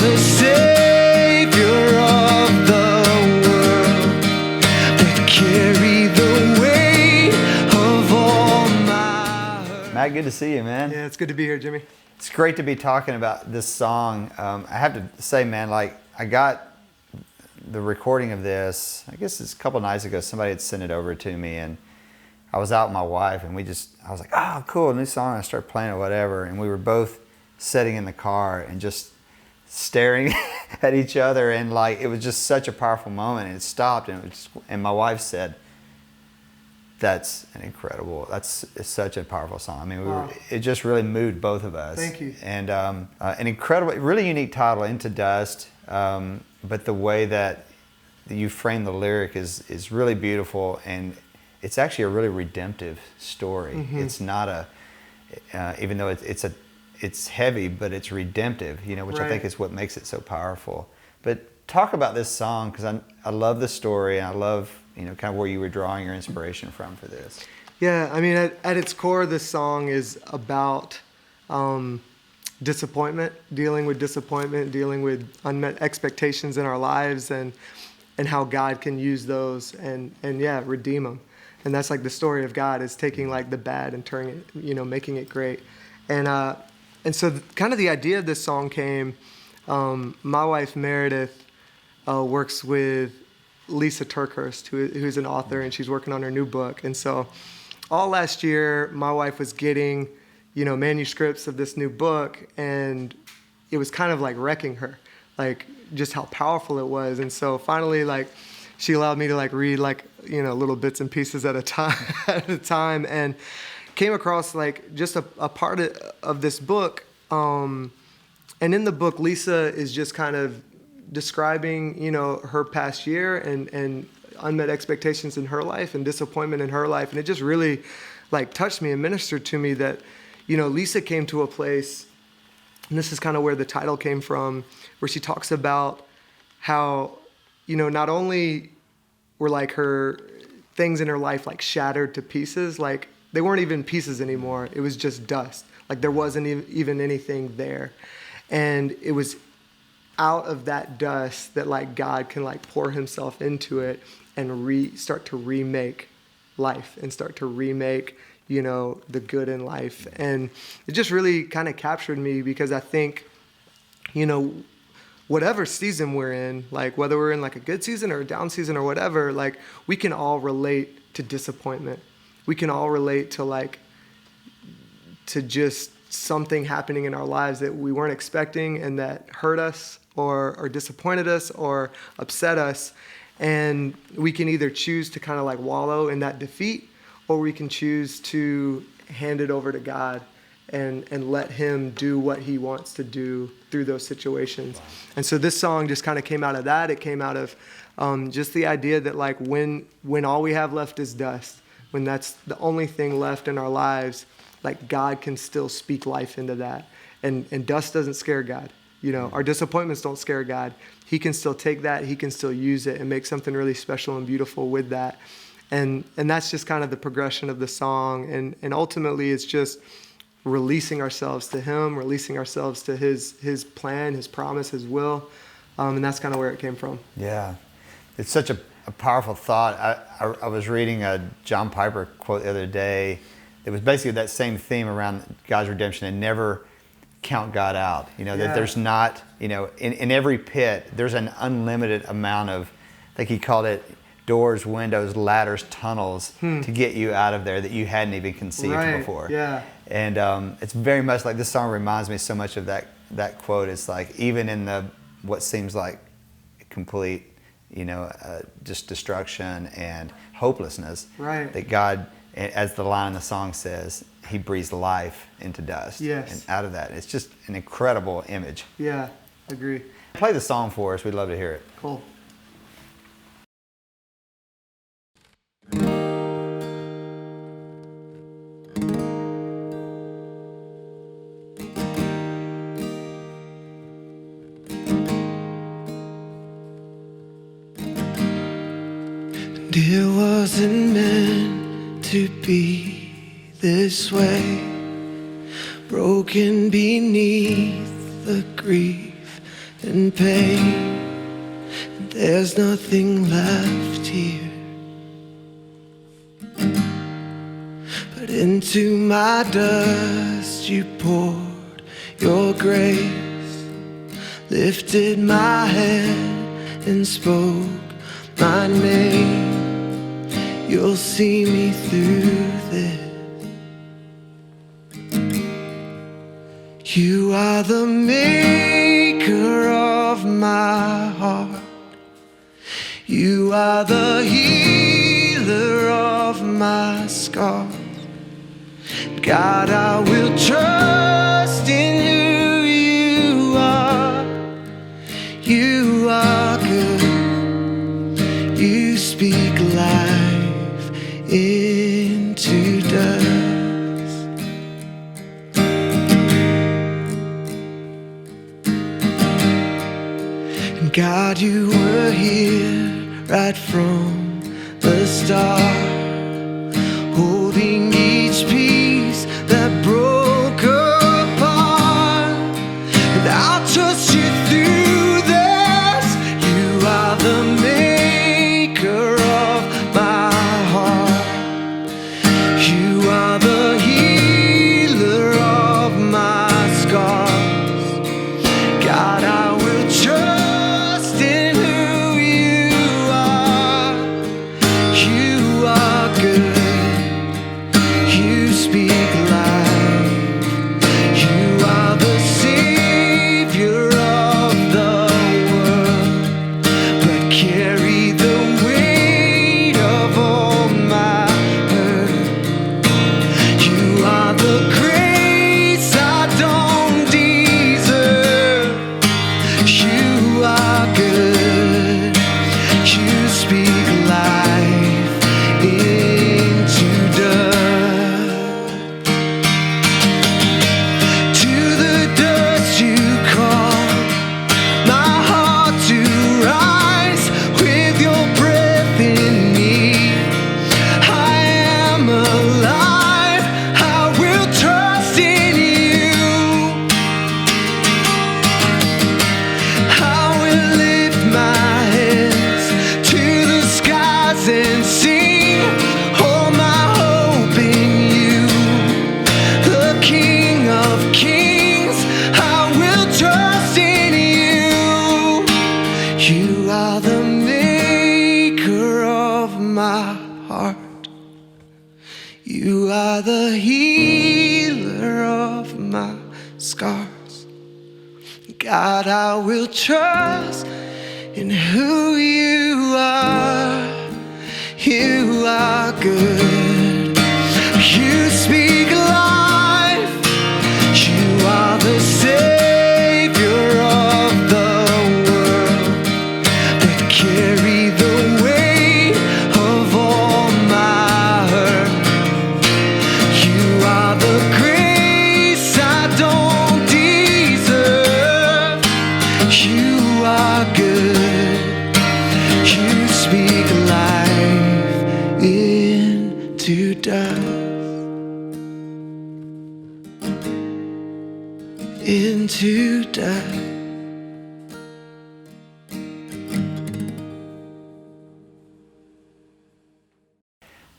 the Savior of the world, but carry the weight of all my hurt. Matt, good to see you, man. Yeah, it's good to be here, Jimmy. It's great to be talking about this song. I have to say, man, like I got the recording of this, I guess it's a couple nights ago. Somebody had sent it over to me, and I was out with my wife, and I was like, oh, cool, new song. I started playing it, whatever, and we were both sitting in the car and just staring at each other, and like it was just such a powerful moment. And it stopped, and my wife said, "That's it's such a powerful song." I mean, it just really moved both of us. Thank you. And an incredible, really unique title, "Into Dust." But the way that you frame the lyric is really beautiful, and it's actually a really redemptive story. Mm-hmm. It's not even though it's heavy, but it's redemptive, which right. I think is what makes it so powerful. But talk about this song, because I love the story, and I love kind of where you were drawing your inspiration from for this. Yeah, I mean, at its core, this song is about disappointment, dealing with unmet expectations in our lives, and how God can use those and redeem them. And that's like the story of God, is taking like the bad and turning it, making it great. And so kind of the idea of this song came, my wife Meredith works with Lisa Turkhurst, who's an author, and she's working on her new book. And so all last year, my wife was getting manuscripts of this new book, and it was kind of like wrecking her, like just how powerful it was. And so finally, like, she allowed me to like read like, little bits and pieces at a time, and came across like just a part of this book. And in the book, Lisa is just kind of describing, her past year and unmet expectations in her life and disappointment in her life. And it just really like touched me and ministered to me that, Lisa came to a place, and this is kind of where the title came from, where she talks about how, not only were like her things in her life like shattered to pieces, like they weren't even pieces anymore. It was just dust. Like there wasn't even anything there. And it was out of that dust that like God can like pour himself into it and start to remake life and start to remake the good in life. And it just really kind of captured me, because I think, whatever season we're in, like whether we're in like a good season or a down season or whatever, like we can all relate to disappointment. We can all relate to just something happening in our lives that we weren't expecting and that hurt us or disappointed us or upset us. And we can either choose to kind of like wallow in that defeat, or we can choose to hand it over to God and let him do what he wants to do through those situations. Wow. And so this song just kind of came out of that. It came out of just the idea that like when all we have left is dust, when that's the only thing left in our lives, like God can still speak life into that. And dust doesn't scare God. Our disappointments don't scare God. He can still take that, he can still use it and make something really special and beautiful with that. And that's just kind of the progression of the song. And ultimately it's just releasing ourselves to him, releasing ourselves to his plan, his promise, his will. And that's kind of where it came from. Yeah. It's such a powerful thought. I was reading a John Piper quote the other day. It was basically that same theme around God's redemption, and never count God out. That there's not, in every pit, there's an unlimited amount of, I think he called it doors, windows, ladders, tunnels to get you out of there that you hadn't even conceived before. Yeah. And it's very much like this song reminds me so much of that quote. It's like even in what seems like complete, just destruction and hopelessness, right, that God, as the line in the song says, he breathes life into dust. Yes. And out of that, it's just an incredible image. Yeah, agree. Play the song for us. We'd love to hear it. Cool. It wasn't meant to be this way, broken beneath the grief and pain. And there's nothing left here. But into my dust you poured your grace, lifted my head and spoke my name. You'll see me through this. You are the maker of my heart. You are the healer of my scars. God, I will trust in who you are. You are good. You speak life into dust. And God, you were here right from the start, holding each piece that broke apart. And I'll trust you through this. You are the maker of my heart. You are the healer of my scars. God, I will trust in who you are. You are good. You speak life. You are the Savior of the world, but carry the weight of all my hurt. You are the grace I don't deserve. You are good. You speak life into dust. To the dust you call my heart to rise with your breath in me. I am alive. I will trust in you. I will lift my hands to the skies and sing all my hope in you, the King of Kings. I will trust in you. You are the maker of my heart. You are the healer of my scars. God, I will trust in who you are. You are good. You speak life. You are the Savior of the world, but carry the weight of all my hurt. You are the grace I don't deserve. You are good. You speak life into dust. Into dust.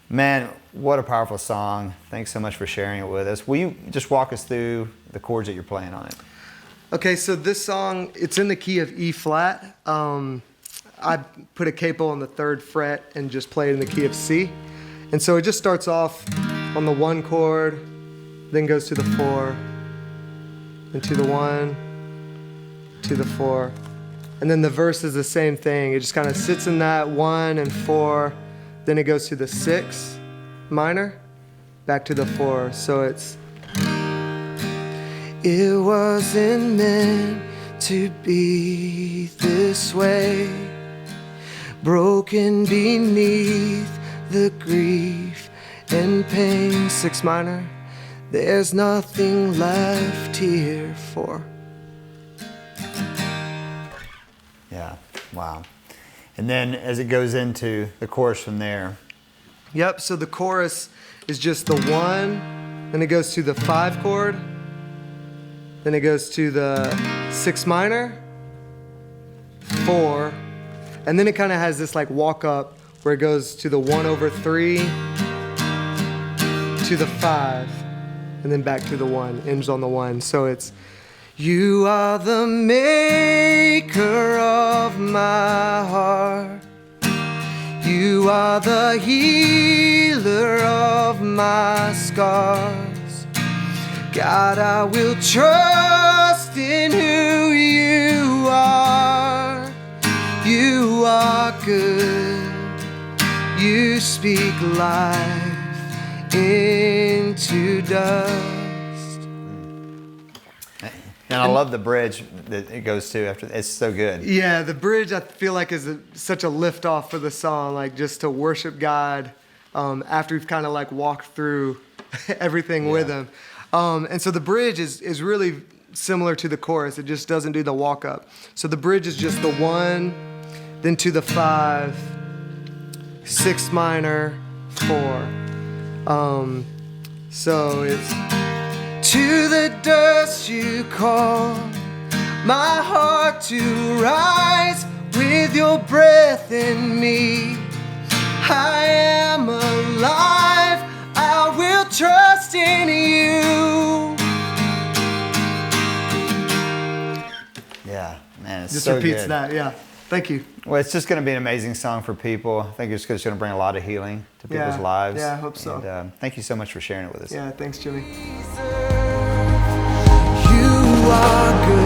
Man, what a powerful song. Thanks so much for sharing it with us. Will you just walk us through the chords that you're playing on it? Okay, so this song, it's in the key of E flat. I put a capo on the 3rd fret and just play it in the key of C. And so it just starts off on the 1 chord, then goes to the 4, then to the 1, to the 4. And then the verse is the same thing. It just kind of sits in that 1 and 4, then it goes to the 6 minor, back to the 4. So it's, it wasn't meant to be this way, broken beneath the grief and pain. 6 minor, there's nothing left here for. Yeah, wow. And then as it goes into the chorus from there. Yep, so the chorus is just the 1, then it goes to the 5 chord, then it goes to the 6 minor, 4, and then it kind of has this like walk up where it goes to the 1/3 to the 5, and then back to the 1, ends on the 1. So it's, you are the maker of my heart. You are the healer of my scars. God, I will trust in who you are. You are good. You speak life into dust. And I love the bridge that it goes to after. It's so good. Yeah, the bridge I feel like is such a lift off for the song, like just to worship God after we've kind of like walked through everything with Him. And so the bridge is really similar to the chorus. It just doesn't do the walk up. So the bridge is just the 1, then to the 5, 6 minor, 4. So it's, to the dust you call my heart to rise with your breath in me. I am alive, I will trust in you. Yeah, man, it's Just so repeats good. that, yeah. Thank you. Well, it's just going to be an amazing song for people. I think it's just going to bring a lot of healing to people's lives. Yeah, I hope so. And, thank you so much for sharing it with us. Yeah, thanks, Jimmy. You are good.